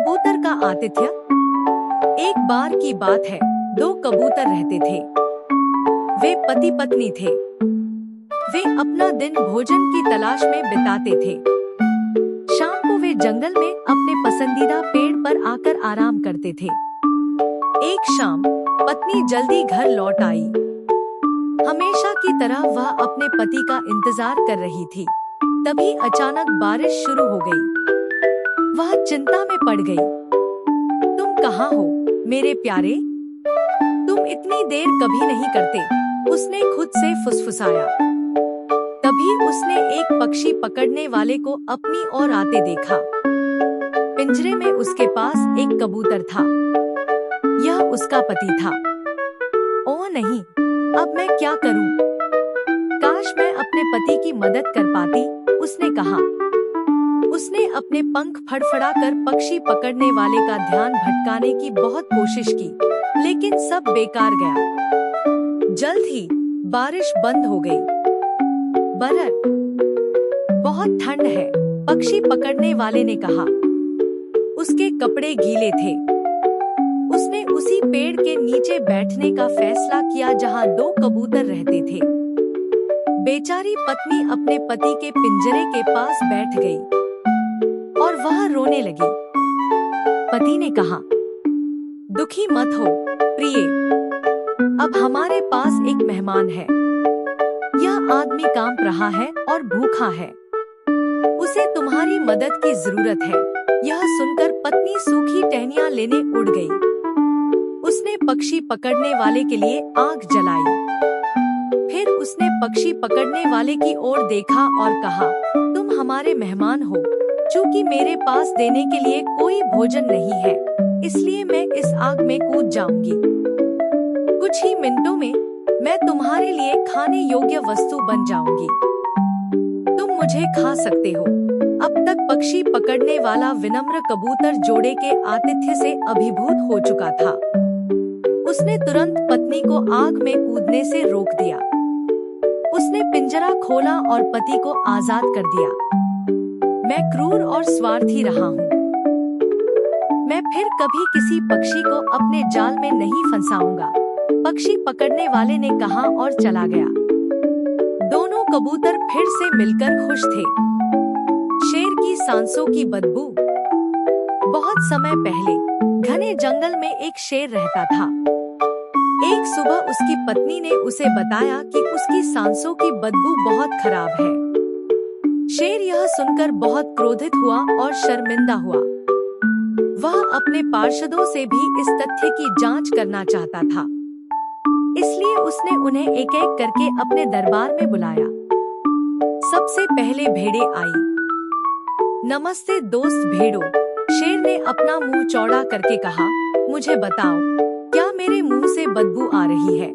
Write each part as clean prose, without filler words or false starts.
कबूतर का आतिथ्य। एक बार की बात है, दो कबूतर रहते थे। वे पति पत्नी थे। वे अपना दिन भोजन की तलाश में बिताते थे। शाम को वे जंगल में अपने पसंदीदा पेड़ पर आकर आराम करते थे। एक शाम पत्नी जल्दी घर लौट आई। हमेशा की तरह वह अपने पति का इंतजार कर रही थी। तभी अचानक बारिश शुरू हो गई। वह चिंता में पड़ गई। तुम कहाँ हो मेरे प्यारे? तुम इतनी देर कभी नहीं करते, उसने खुद से फुसफुसाया। तभी उसने एक पक्षी पकड़ने वाले को अपनी ओर आते देखा। पिंजरे में उसके पास एक कबूतर था। यह उसका पति था। ओह नहीं, अब मैं क्या करूं? काश मैं अपने पति की मदद कर पाती, उसने कहा। उसने अपने पंख फड़फड़ाकर पक्षी पकड़ने वाले का ध्यान भटकाने की बहुत कोशिश की, लेकिन सब बेकार गया। जल्द ही बारिश बंद हो गई। बरर, बहुत ठंड है, पक्षी पकड़ने वाले ने कहा। उसके कपड़े गीले थे। उसने उसी पेड़ के नीचे बैठने का फैसला किया जहां दो कबूतर रहते थे। बेचारी पत्नी अपने पति के पिंजरे के पास बैठ गई और वह रोने लगी। पति ने कहा, दुखी मत हो प्रिय, अब हमारे पास एक मेहमान है। यह आदमी कांप रहा है और भूखा है। उसे तुम्हारी मदद की जरूरत है। यह सुनकर पत्नी सूखी टहनियां लेने उड़ गई। उसने पक्षी पकड़ने वाले के लिए आग जलाई। फिर उसने पक्षी पकड़ने वाले की ओर देखा और कहा, तुम हमारे मेहमान हो। चूंकि मेरे पास देने के लिए कोई भोजन नहीं है, इसलिए मैं इस आग में कूद जाऊंगी। कुछ ही मिनटों में मैं तुम्हारे लिए खाने योग्य वस्तु बन जाऊंगी। तुम मुझे खा सकते हो। अब तक पक्षी पकड़ने वाला विनम्र कबूतर जोड़े के आतिथ्य से अभिभूत हो चुका था। उसने तुरंत पत्नी को आग में कूदने से रोक दिया। उसने पिंजरा खोला और पति को आजाद कर दिया। मैं क्रूर और स्वार्थी रहा हूँ। मैं फिर कभी किसी पक्षी को अपने जाल में नहीं फंसाऊंगा, पक्षी पकड़ने वाले ने कहा और चला गया। दोनों कबूतर फिर से मिलकर खुश थे। शेर की सांसों की बदबू। बहुत समय पहले घने जंगल में एक शेर रहता था। एक सुबह उसकी पत्नी ने उसे बताया कि उसकी सांसों की बदबू बहुत खराब है। शेर यह सुनकर बहुत क्रोधित हुआ और शर्मिंदा हुआ। वह अपने पार्षदों से भी इस तथ्य की जांच करना चाहता था। इसलिए उसने उन्हें एक एक करके अपने दरबार में बुलाया। सबसे पहले भेड़े आई। नमस्ते दोस्त भेड़ों, शेर ने अपना मुंह चौड़ा करके कहा, मुझे बताओ, क्या मेरे मुंह से बदबू आ रही है?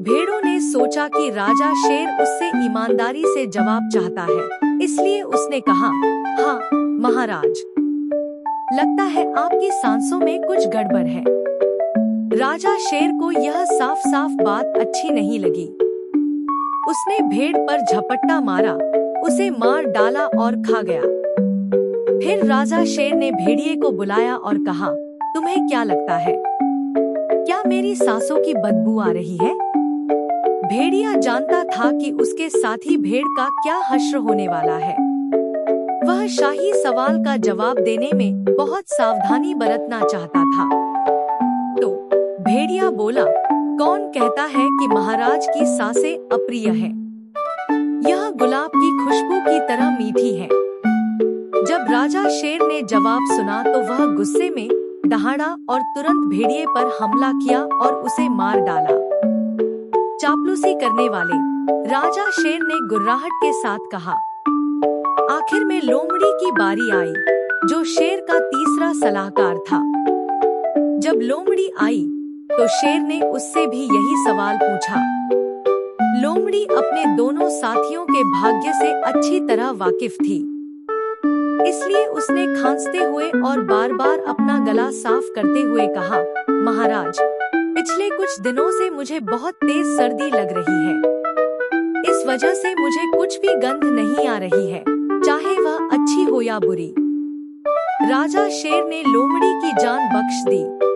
भेड़ों ने सोचा कि राजा शेर उससे ईमानदारी से जवाब चाहता है, इसलिए उसने कहा, हाँ महाराज, लगता है आपकी सांसों में कुछ गड़बड़ है। राजा शेर को यह साफ साफ बात अच्छी नहीं लगी। उसने भेड़ पर झपट्टा मारा, उसे मार डाला और खा गया। फिर राजा शेर ने भेड़िए को बुलाया और कहा, तुम्हें क्या लगता है, क्या मेरी सांसों की बदबू आ रही है? भेड़िया जानता था कि उसके साथी भेड़ का क्या हश्र होने वाला है। वह शाही सवाल का जवाब देने में बहुत सावधानी बरतना चाहता था। तो भेड़िया बोला, कौन कहता है कि महाराज की सांसें अप्रिय है? यह गुलाब की खुशबू की तरह मीठी है। जब राजा शेर ने जवाब सुना तो वह गुस्से में दहाड़ा और तुरंत भेड़िए पर हमला किया और उसे मार डाला। चापलूसी करने वाले, राजा शेर ने गुर्राहट के साथ कहा। आखिर में लोमड़ी की बारी आई, जो शेर का तीसरा सलाहकार था। जब लोमड़ी आई तो शेर ने उससे भी यही सवाल पूछा। लोमड़ी अपने दोनों साथियों के भाग्य से अच्छी तरह वाकिफ थी, इसलिए उसने खांसते हुए और बार-बार अपना गला साफ करते हुए कहा, महाराज, पिछले कुछ दिनों से मुझे बहुत तेज सर्दी लग रही है। इस वजह से मुझे कुछ भी गंध नहीं आ रही है, चाहे वह अच्छी हो या बुरी। राजा शेर ने लोमड़ी की जान बख्श दी।